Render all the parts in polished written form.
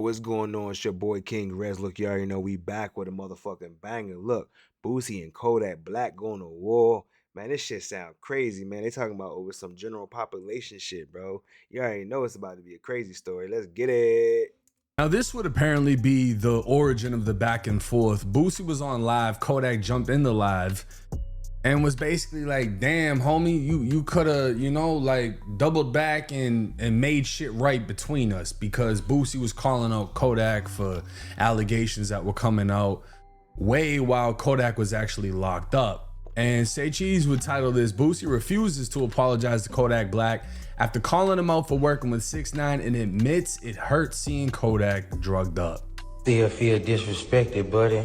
What's going on? It's your boy King Rez. Look, you already know we back with a motherfucking banger. Look, Boosie and Kodak Black going to war. Man, this shit sound crazy, man. They talking about over some general population shit, bro. You already know it's about to be a crazy story. Let's get it. Now, this would apparently be the origin of the back and forth. Boosie was on live, Kodak jumped in the live and was basically like, damn, homie, you could have, like doubled back and made shit right between us, because Boosie was calling out Kodak for allegations that were coming out way while Kodak was actually locked up. And Say Cheese would title this, Boosie refuses to apologize to Kodak Black after calling him out for working with 6ix9ine and admits it hurts seeing Kodak drugged up. Still feel disrespected, buddy.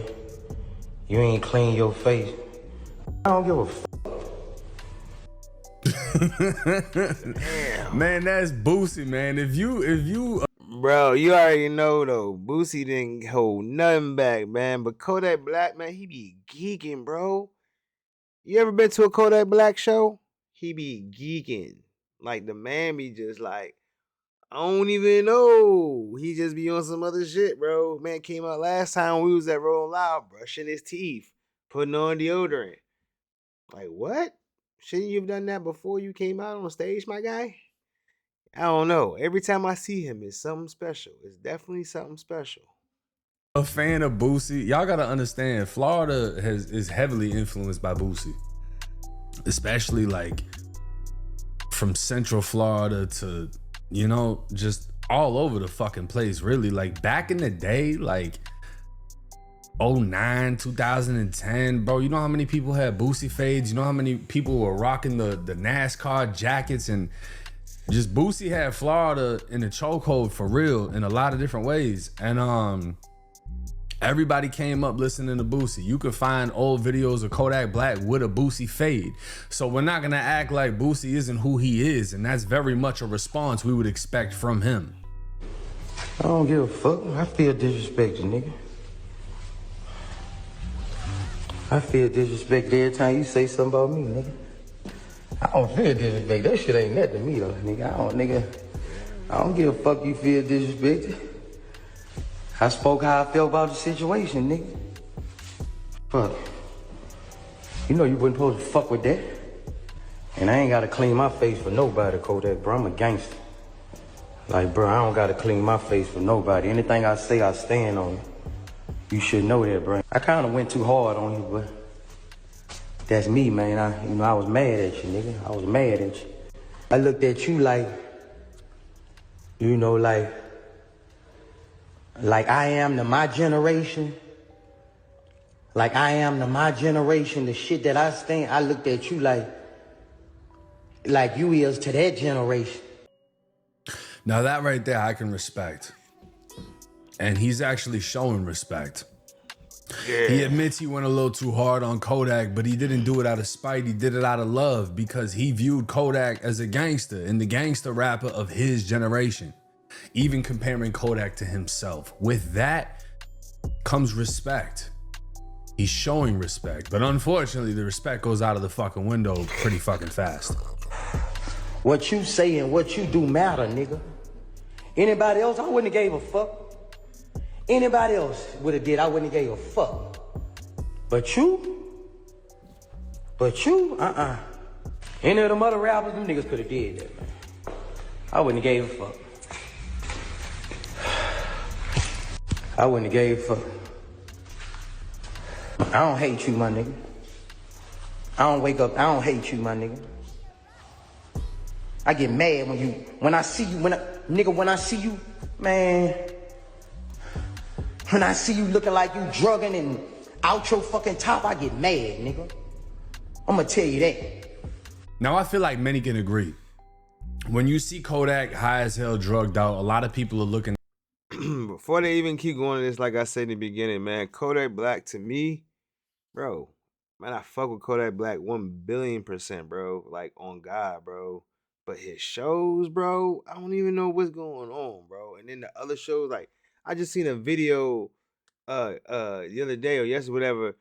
You ain't clean your face. I don't give a Damn. Man, that's Boosie, man. If you Bro, you already know though. Boosie didn't hold nothing back, man. But Kodak Black, man, he be geeking, bro. You ever been to a Kodak Black show? He be geeking. Like the man be just like, I don't even know. He just be on some other shit, bro. Man came out last time we was at Rolling Loud, brushing his teeth, putting on deodorant. Like what? Shouldn't you have done that before you came out on stage, my guy? I don't know. Every time I see him, it's something special. It's definitely something special. a fan of Boosie, y'all gotta understand, Florida is heavily influenced by Boosie, especially like from Central Florida to, just all over the fucking place, really. Like back in the day, like 09, 2010, bro, you know how many people had Boosie fades? You know how many people were rocking the NASCAR jackets? And just Boosie had Florida in the chokehold for real in a lot of different ways. And everybody came up listening to Boosie. You could find old videos of Kodak Black with a Boosie fade. So we're not gonna act like Boosie isn't who he is, and that's very much a response we would expect from him. I don't give a fuck. I feel disrespected, nigga. I feel disrespected every time you say something about me, nigga. I don't feel disrespected. That shit ain't nothing to me, though, nigga. I don't give a fuck you feel disrespected. I spoke how I felt about the situation, nigga. Fuck. You know you wasn't supposed to fuck with that. And I ain't gotta clean my face for nobody, Kodak, bro. I'm a gangster. Like, bro, I don't gotta clean my face for nobody. Anything I say, I stand on it. You should know that, bro. I kinda went too hard on you, but that's me, man. I was mad at you, nigga. I was mad at you. I looked at you like I am to my generation. Like I am to my generation, the shit that I stand, I looked at you like you is to that generation. Now that right there, I can respect. And he's actually showing respect. Yeah. He admits he went a little too hard on Kodak, but he didn't do it out of spite. He did it out of love because he viewed Kodak as a gangster and the gangster rapper of his generation, even comparing Kodak to himself. With that comes respect. He's showing respect, but unfortunately, the respect goes out of the fucking window pretty fucking fast. What you say and what you do matter, nigga. Anybody else, I wouldn't have gave a fuck. Anybody else would have did, I wouldn't have gave a fuck. But you, Any of them other rappers, them niggas could have did that, man. I wouldn't have gave a fuck. I wouldn't have gave a fuck. I don't hate you, my nigga. I don't wake up, I don't hate you, my nigga. I get mad when I see you, when I see you, man. When I see you looking like you drugging and out your fucking top, I get mad, nigga. I'ma tell you that. Now, I feel like many can agree. When you see Kodak high as hell, drugged out, a lot of people are looking. Before they even keep going to this, like I said in the beginning, man, Kodak Black to me, bro, man, I fuck with Kodak Black 1,000,000,000%, bro. Like on God, bro. But his shows, bro, I don't even know what's going on, bro. And then the other shows, like I just seen a video the other day or yesterday, whatever.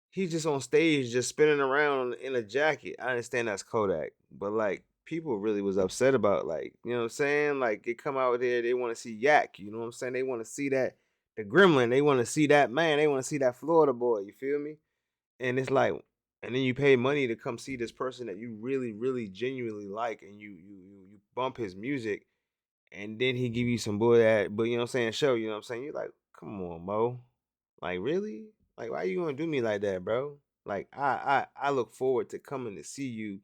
He's just on stage just spinning around in a jacket. I understand that's Kodak, but like people really was upset about, like, you know what I'm saying? Like, they come out there, they want to see Yak, you know what I'm saying? They want to see that the gremlin, they want to see that man, they want to see that Florida boy, you feel me? And it's like, and then you pay money to come see this person that you really, really genuinely like, and you bump his music, and then he give you some boy that, but you know what I'm saying, show, you know what I'm saying? You're like, come on, Mo. Like, really? Like, why you gonna do me like that, bro? Like, I look forward to coming to see you,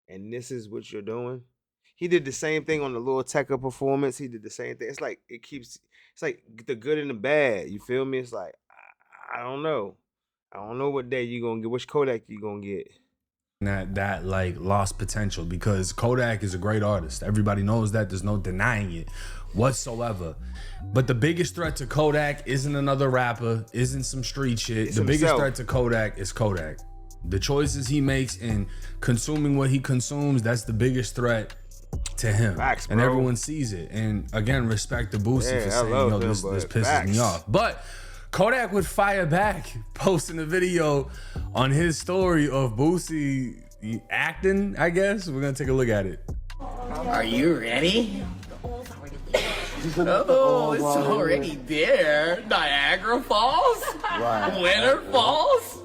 and this is what you're doing. He did the same thing on the Lil Tecca performance. He did the same thing. It's like it's like the good and the bad. You feel me? It's like I don't know. I don't know what day you gonna get. Which Kodak you gonna get? That like lost potential, because Kodak is a great artist. Everybody knows that. There's no denying it whatsoever. But the biggest threat to Kodak isn't another rapper, isn't some street shit. It's the biggest himself. threat to Kodak is Kodak. The choices he makes in consuming what he consumes, that's the biggest threat to him. Facts, and bro. everyone sees it. And again, respect to Boosie Yeah, for I saying, love yo, him, this but pisses facts. me off. But Kodak would fire back, posting a video on his story of Boosie acting, I guess. We're gonna take a look at it. Are you ready? Oh, it's already there. Niagara Falls? Right. Winter Falls?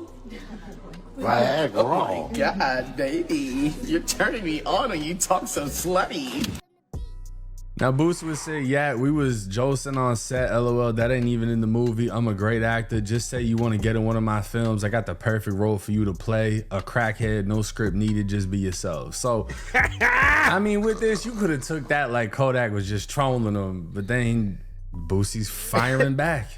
Viagra. Oh my God, baby. You're turning me on when you talk so slutty. Now Boosie would say, yeah, we was josing on set, LOL, that ain't even in the movie. I'm a great actor. Just say you want to get in one of my films. I got the perfect role for you to play. A crackhead, no script needed, just be yourself. So, I mean, with this, you could have took that like Kodak was just trolling him, but then Boosie's firing back.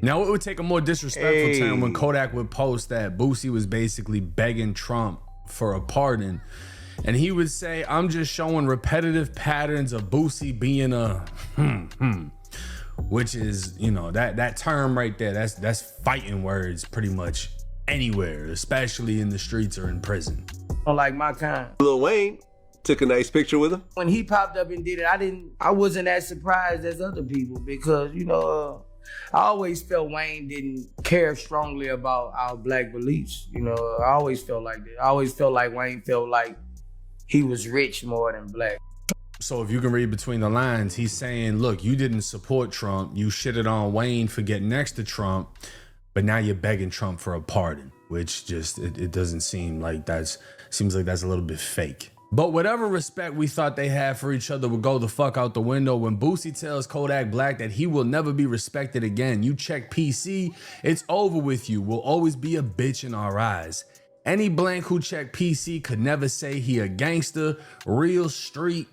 Now, it would take a more disrespectful turn when Kodak would post that Boosie was basically begging Trump for a pardon. And he would say, I'm just showing repetitive patterns of Boosie being a which is, you know, that term right there, that's fighting words pretty much anywhere, especially in the streets or in prison. Don't like my kind. Lil Wayne took a nice picture with him. When he popped up and did it, I wasn't as surprised as other people because, you know, I always felt Wayne didn't care strongly about our black beliefs. You know, I always felt like that. I always felt like Wayne felt like he was rich more than black. So if you can read between the lines, he's saying, look, you didn't support Trump. You shitted on Wayne for getting next to Trump, but now you're begging Trump for a pardon, which just, it doesn't seem like seems like that's a little bit fake. But whatever respect we thought they had for each other would go the fuck out the window when Boosie tells Kodak Black that he will never be respected again. You check PC, it's over with you. Will always be a bitch in our eyes. Any blank who check PC could never say he a gangster. Real street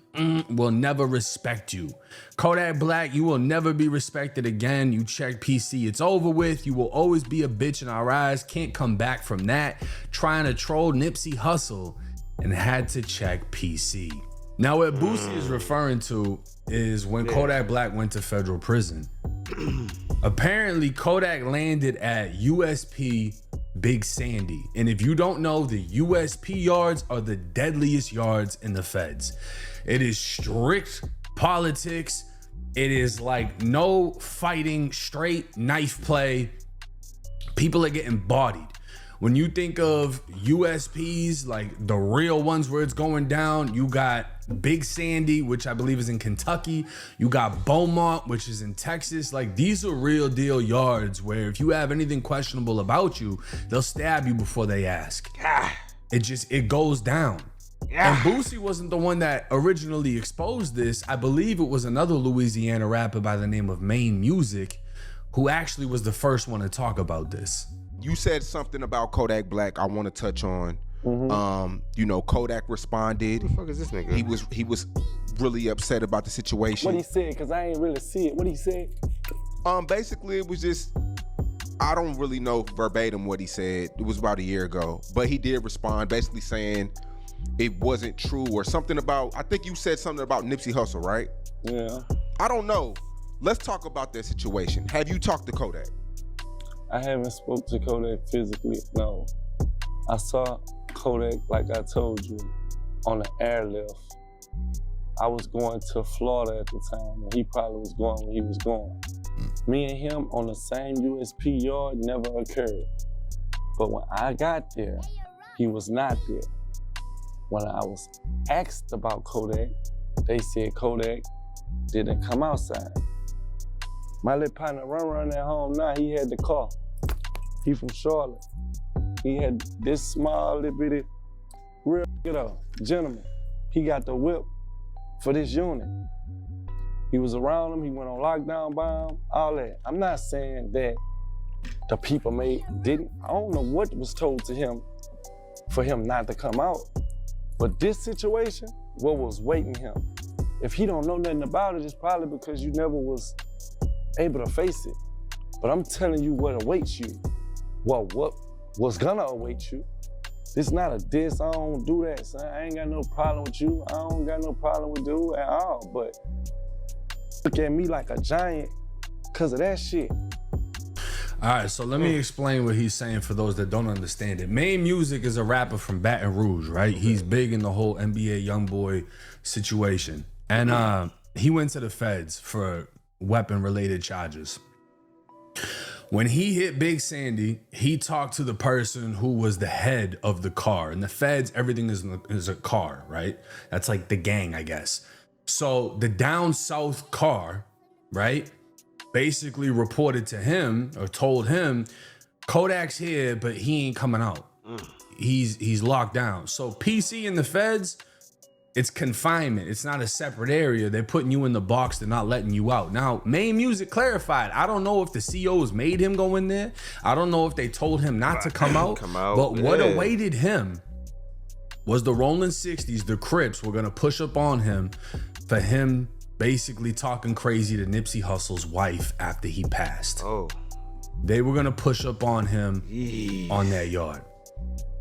will never respect you. Kodak Black, you will never be respected again. You check PC, it's over with. You will always be a bitch in our eyes. Can't come back from that. Trying to troll Nipsey Hussle and had to check PC. Now what Boosie is referring to is when Kodak Black went to federal prison. Apparently Kodak landed at USP Big Sandy. And if you don't know, the USP yards are the deadliest yards in the feds. It is strict politics. It is like no fighting, straight knife play. People are getting bodied. When you think of USPs, like the real ones where it's going down, you got Big Sandy, which I believe is in Kentucky. You got Beaumont, which is in Texas. Like, these are real deal yards where if you have anything questionable about you, they'll stab you before they ask. It goes down. And Boosie wasn't the one that originally exposed this. I believe it was another Louisiana rapper by the name of Maine Music who actually was the first one to talk about this. You said something about Kodak Black I want to touch on. You know, Kodak responded. Who the fuck is this nigga? He was really upset about the situation. What he said, because I ain't really see it. What he said? Basically it was just, I don't really know verbatim what he said. It was about a year ago. But he did respond basically saying it wasn't true or something about, I think you said something about Nipsey Hussle, right? Yeah. I don't know. Let's talk about that situation. Have you talked to Kodak? I haven't spoke to Kodak physically, no. I saw Kodak, like I told you, on the airlift. I was going to Florida at the time, and he probably was going when he was going. Me and him on the same USP yard never occurred. But when I got there, he was not there. When I was asked about Kodak, they said Kodak didn't come outside. My little partner run at home now, he had the car. He from Charlotte. He had this small little bitty, real gentleman. He got the whip for this unit. He was around him, he went on lockdown by him, all that. I'm not saying that the people didn't, I don't know what was told to him for him not to come out. But this situation, what was waiting him? If he don't know nothing about it, it's probably because you never was able to face it. But I'm telling you what awaits you. Well, what was gonna await you. This not a diss, I don't do that, son. I ain't got no problem with you. I don't got no problem with dude at all, but look at me like a giant because of that shit. All right, so let me explain what he's saying for those that don't understand it. Main Music is a rapper from Baton Rouge, right? He's big in the whole NBA YoungBoy situation. And he went to the feds for weapon-related charges. When he hit Big Sandy, he talked to the person who was the head of the car. And the feds, everything is a car, right? That's like the gang, I guess. So the down south car, right, basically reported to him or told him, Kodak's here, but he ain't coming out. He's locked down. So PC and the feds, it's confinement. It's not a separate area. They're putting you in the box. They're not letting you out. Now, Main Music clarified. I don't know if the COs made him go in there. I don't know if they told him not to come out. But what awaited him was the Rolling 60s, the Crips, were going to push up on him for him basically talking crazy to Nipsey Hussle's wife after he passed. Oh. They were going to push up on him on that yard.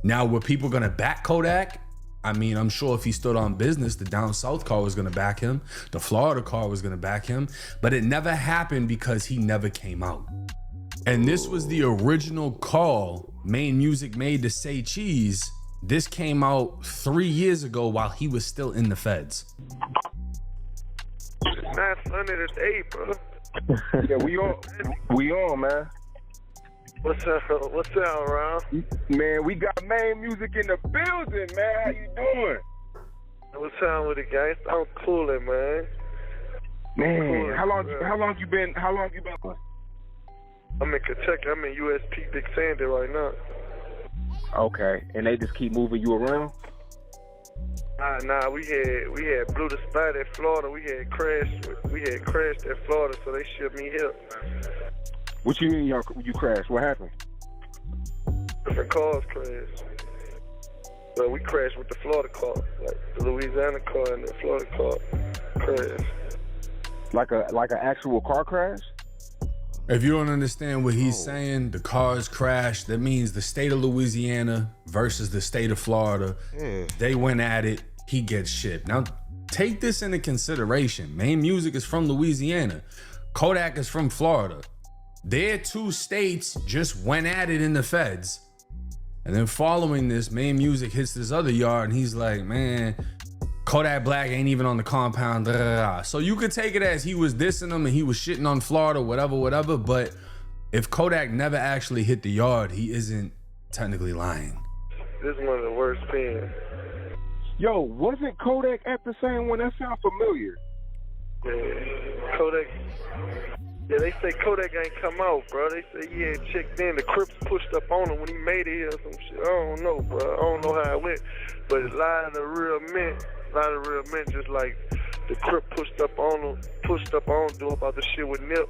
Now, were people going to back Kodak? I mean, I'm sure if he stood on business, the down south car was gonna back him. The Florida car was gonna back him, but it never happened because he never came out. And this was the original call Main Music made to Say Cheese. This came out 3 years ago while he was still in the feds. It's not funny today, bro. Yeah, we on, man. What's up, Ron? Man, we got Main Music in the building, man. How you doing? What's up with it, guys? I'm coolin', man. Man, how long you been? I'm in Kentucky. I'm in USP Big Sandy right now. Okay, and they just keep moving you around? Nah, we had blew the spot at Florida. We had crashed at Florida, so they shipped me here. What you mean you crashed? What happened? Different cars crashed. But we crashed with the Florida car, like the Louisiana car and the Florida car crashed. Like an actual car crash? If you don't understand what he's saying, the cars crashed. That means the state of Louisiana versus the state of Florida. They went at it. He gets shipped. Now, take this into consideration. Main Music is from Louisiana. Kodak is from Florida. Their two states just went at it in the feds. And then following this, Main Music hits this other yard and he's like, man, Kodak Black ain't even on the compound. So you could take it as he was dissing him and he was shitting on Florida, whatever. But if Kodak never actually hit the yard, he isn't technically lying. This is one of the worst pins. Yo, wasn't Kodak at the same one? That sounds familiar. Yeah, Kodak. Yeah, they say Kodak ain't come out, bro. They say he had checked in. The Crips pushed up on him when he made it here or some shit. I don't know, bro. I don't know how it went. But a lot of the real men just like the Crip pushed up on him, do about the shit with Nip.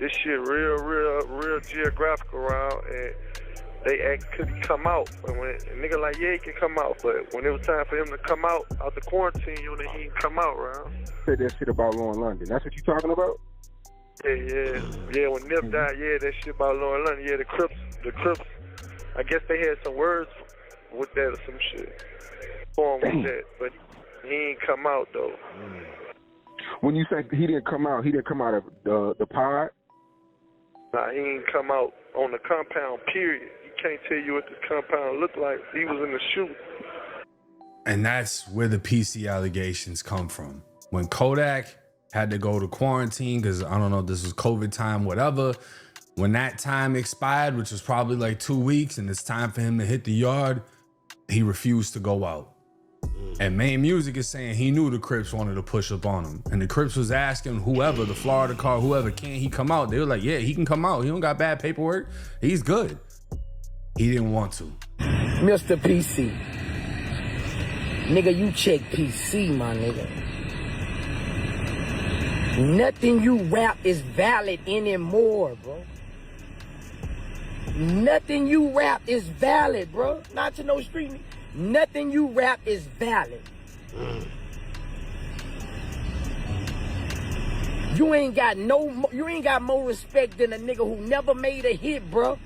This shit real geographical around, and they asked could he come out. And when a nigga like, yeah, he can come out. But when it was time for him to come out the quarantine unit, he didn't come out, around. Said that shit about Lauren London. That's what you talking about? Yeah, when Nip died, that shit about Lauren London. Yeah, the Crips, I guess they had some words with that or some shit. With that, but he ain't come out though. When you say he didn't come out of the pod? Nah, he ain't come out on the compound, period. He can't tell you what the compound looked like. He was in the shoot. And that's where the PC allegations come from. When Kodak had to go to quarantine because I don't know, this was COVID time, whatever. When that time expired, which was probably like 2 weeks, and it's time for him to hit the yard, he refused to go out. And Main Music is saying he knew the Crips wanted to push up on him. And the Crips was asking whoever, the Florida car, whoever, can he come out? They were like, yeah, he can come out. He don't got bad paperwork. He's good. He didn't want to. Mr. PC. Nigga, you check PC, my nigga. Nothing you rap is valid anymore, bro. Nothing you rap is valid, bro. Not to no street. Nothing you rap is valid. You ain't got more respect than a nigga who never made a hit, bro.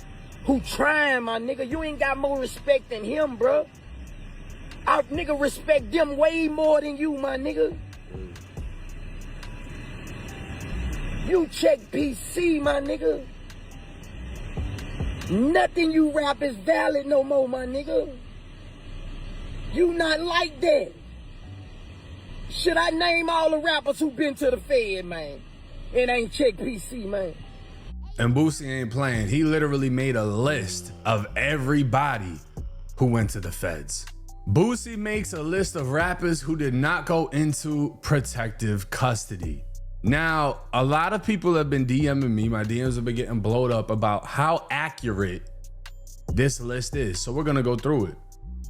Who trying, my nigga. You ain't got more respect than him, bro. I nigga respect them way more than you, my nigga. You check PC, my nigga. Nothing you rap is valid no more, my nigga. You not like that. Should I name all the rappers who been to the Fed, man? And ain't check PC, man. And Boosie ain't playing. He literally made a list of everybody who went to the feds. Boosie makes a list of rappers who did not go into protective custody. Now, a lot of people have been DMing me. My DMs have been getting blowed up about how accurate this list is. So we're gonna go through it.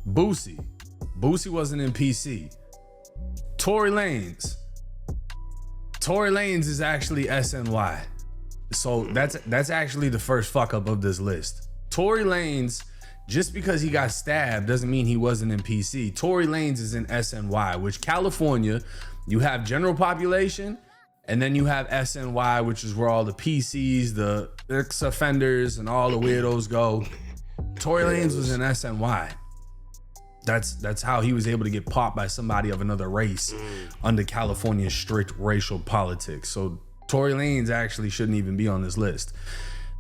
Boosie wasn't in PC. Tory Lanez is actually SNY. So that's actually the first fuck up of this list. Tory Lanez, just because he got stabbed doesn't mean he wasn't in PC. Tory Lanez is in SNY, which California, you have general population, and then you have SNY, which is where all the PCs, the ex-offenders, and all the weirdos go. Tory Lanez was in SNY. That's how he was able to get popped by somebody of another race under California's strict racial politics. So Tory Lanez actually shouldn't even be on this list.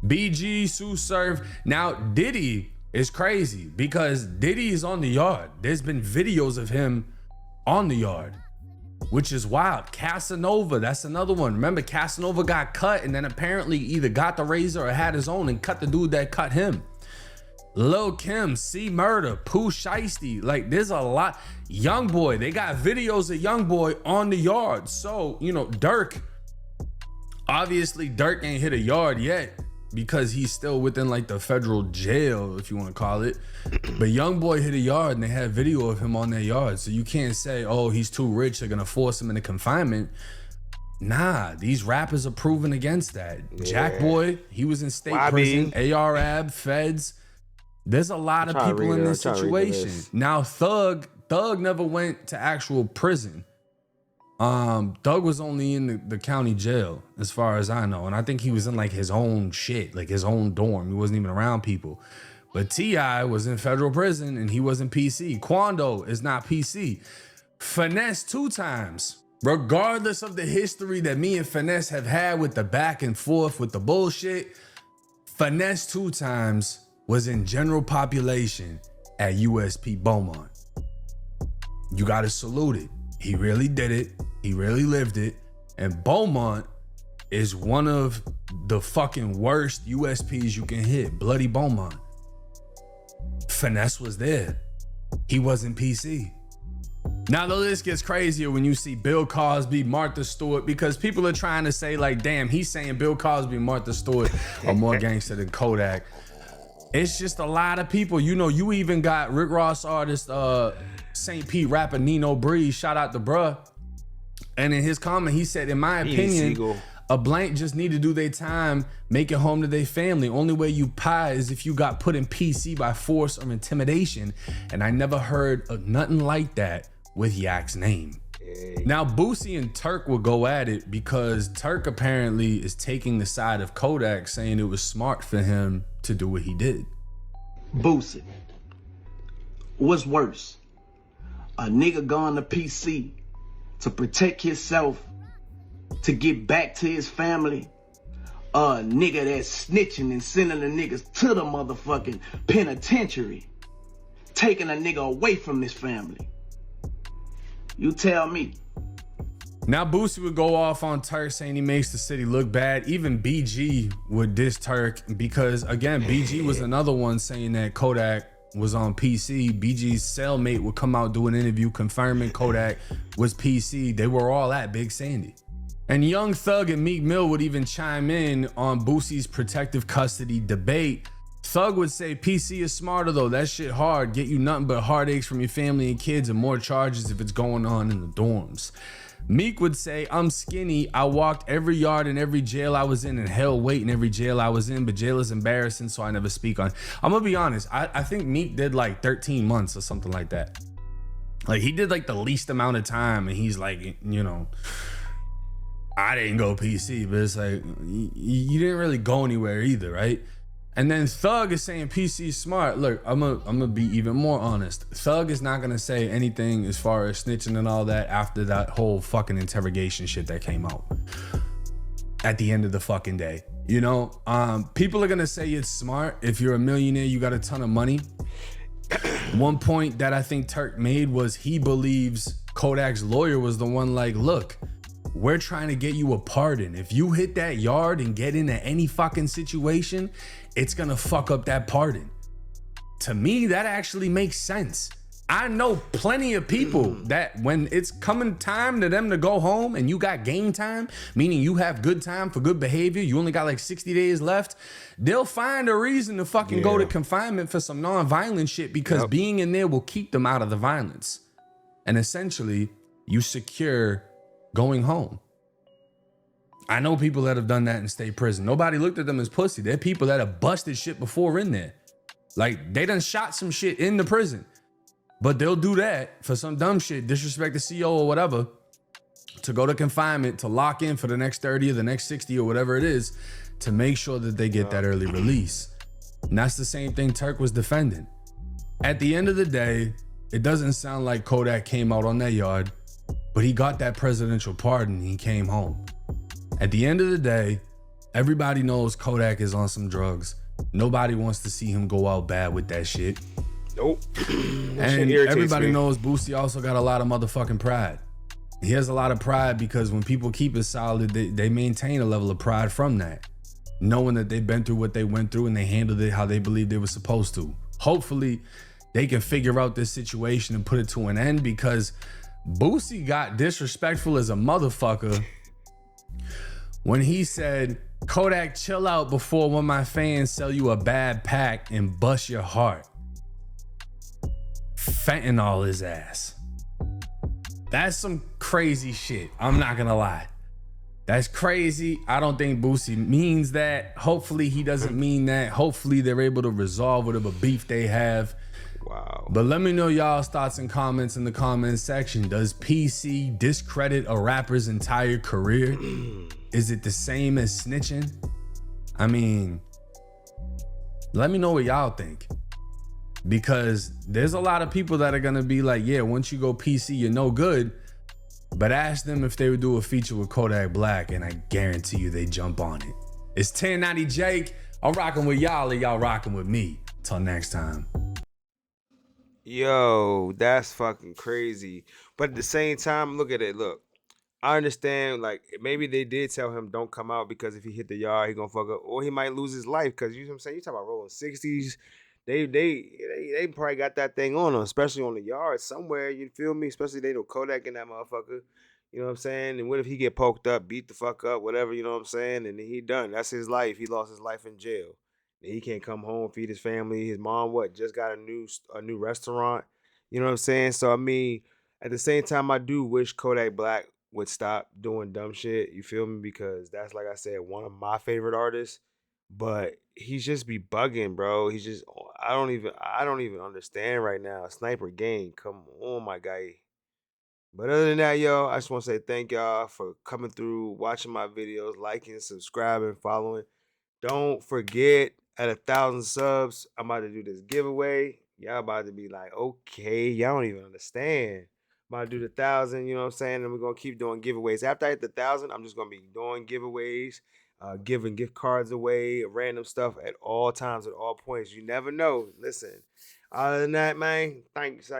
BG, Sue Surf. Now Diddy is crazy because Diddy is on the yard. There's been videos of him on the yard, which is wild. Casanova, that's another one. Remember, Casanova got cut and then apparently either got the razor or had his own and cut the dude that cut him. Lil Kim, C Murder, Pooh Shiesty, like there's a lot. Youngboy, they got videos of Youngboy on the yard. So, you know, Dirk, obviously Dirk ain't hit a yard yet because he's still within like the federal jail, if you want to call it. But Youngboy hit a yard and they had video of him on their yard. So you can't say, oh, he's too rich, they're gonna force him into confinement. Nah, these rappers are proven against that. Yeah. Jackboy, he was in state prison. AR-Ab, Feds. There's a lot of people in this situation. Now, Thug never went to actual prison. Thug was only in the county jail, as far as I know. And I think he was in like his own shit, like his own dorm. He wasn't even around people. But T.I. was in federal prison and he wasn't PC. Quando is not PC. Finesse 2 times. Regardless of the history that me and Finesse have had with the back and forth with the bullshit, Finesse 2 times was in general population at USP Beaumont. You gotta salute it. He really did it. He really lived it. And Beaumont is one of the fucking worst USPs you can hit. Bloody Beaumont. Finesse was there. He wasn't PC. Now the list gets crazier when you see Bill Cosby, Martha Stewart, because people are trying to say like, damn, he's saying Bill Cosby and Martha Stewart are more gangster than Kodak. It's just a lot of people. You know, you even got Rick Ross artist, St. Pete rapper Nino Breeze, shout out to bruh. And in his comment, he said, in my opinion, a blank just need to do their time, make it home to their family. Only way you pie is if you got put in PC by force or intimidation. And I never heard of nothing like that with Yak's name. Now, Boosie and Turk will go at it because Turk apparently is taking the side of Kodak, saying it was smart for him to do what he did. Boosie, what's worse? A nigga gone to PC to protect himself, to get back to his family, a nigga that's snitching and sending the niggas to the motherfucking penitentiary, taking a nigga away from his family. You tell me. Now Boosie would go off on Turk saying he makes the city look bad. Even BG would diss Turk because, again, BG was another one saying that Kodak was on PC. BG's cellmate would come out, do an interview confirming Kodak was PC. They were all at Big Sandy. And Young Thug and Meek Mill would even chime in on Boosie's protective custody debate. Thug would say PC is smarter though, that shit hard, get you nothing but heartaches from your family and kids and more charges if it's going on in the dorms. Meek would say, I'm skinny, I walked every yard in every jail I was in and held weight in every jail I was in, but jail is embarrassing, so I never speak on it. I'm gonna be honest, I think Meek did like 13 months or something like that. Like he did like the least amount of time, and he's like, you know, I didn't go PC, but it's like, you didn't really go anywhere either, right? And then Thug is saying PC is smart. Look, I'm gonna be even more honest. Thug is not gonna say anything as far as snitching and all that after that whole fucking interrogation shit that came out at the end of the fucking day. You know, people are gonna say it's smart if you're a millionaire, you got a ton of money. One point that I think Turk made was he believes Kodak's lawyer was the one like, look, we're trying to get you a pardon. If you hit that yard and get into any fucking situation, it's gonna fuck up that pardon. To me, that actually makes sense. I know plenty of people that when it's coming time to them to go home and you got game time, meaning you have good time for good behavior, you only got like 60 days left, they'll find a reason to fucking go to confinement for some non-violent shit because being in there will keep them out of the violence. And essentially, you secure going home. I know people that have done that in state prison. Nobody looked at them as pussy. They're people that have busted shit before in there. Like they done shot some shit in the prison, but they'll do that for some dumb shit, disrespect the CO or whatever, to go to confinement, to lock in for the next 30 or the next 60 or whatever it is, to make sure that they get that early release. And that's the same thing Turk was defending. At the end of the day, it doesn't sound like Kodak came out on that yard, but he got that presidential pardon and he came home. At the end of the day, everybody knows Kodak is on some drugs. Nobody wants to see him go out bad with that shit. Nope. And everybody knows Boosie also got a lot of motherfucking pride. He has a lot of pride because when people keep it solid, they maintain a level of pride from that, knowing that they've been through what they went through and they handled it how they believed they were supposed to. Hopefully, they can figure out this situation and put it to an end, because Boosie got disrespectful as a motherfucker when he said, Kodak, chill out before one of my fans sell you a bad pack and bust your heart. Fentanyl his ass. That's some crazy shit. I'm not gonna lie. That's crazy. I don't think Boosie means that. Hopefully he doesn't mean that. Hopefully they're able to resolve whatever beef they have. Wow. But let me know y'all's thoughts and comments in the comments section. Does PC discredit a rapper's entire career? Is it the same as snitching? I mean, let me know what y'all think. Because there's a lot of people that are gonna be like, yeah, once you go PC, you're no good. But ask them if they would do a feature with Kodak Black, and I guarantee you they jump on it. It's 1090 Jake. I'm rocking with y'all, and y'all rocking with me. Till next time. Yo, that's fucking crazy. But at the same time, look at it. Look, I understand, like, maybe they did tell him don't come out because if he hit the yard, he gonna fuck up, or he might lose his life. Because you know what I'm saying? You talking about rolling 60s. They probably got that thing on him, especially on the yard somewhere, you feel me? Especially they know Kodak in that motherfucker. You know what I'm saying? And what if he get poked up, beat the fuck up, whatever, you know what I'm saying? And then he done. That's his life. He lost his life in jail. And he can't come home, feed his family. His mom, just got a new restaurant. You know what I'm saying? So I mean, at the same time, I do wish Kodak Black would stop doing dumb shit. You feel me? Because that's, like I said, one of my favorite artists. But he's just be bugging, bro. He's just I don't even understand right now. Sniper Gang, come on, my guy. But other than that, yo, I just want to say thank y'all for coming through, watching my videos, liking, subscribing, following. Don't forget, at 1,000 subs, I'm about to do this giveaway. Y'all about to be like, okay, y'all don't even understand. I'm about to do the 1,000, you know what I'm saying? And we're going to keep doing giveaways. After I hit the 1,000, I'm just going to be doing giveaways. Giving gift cards away, random stuff at all times, at all points. You never know. Listen, other than that, man, thanks,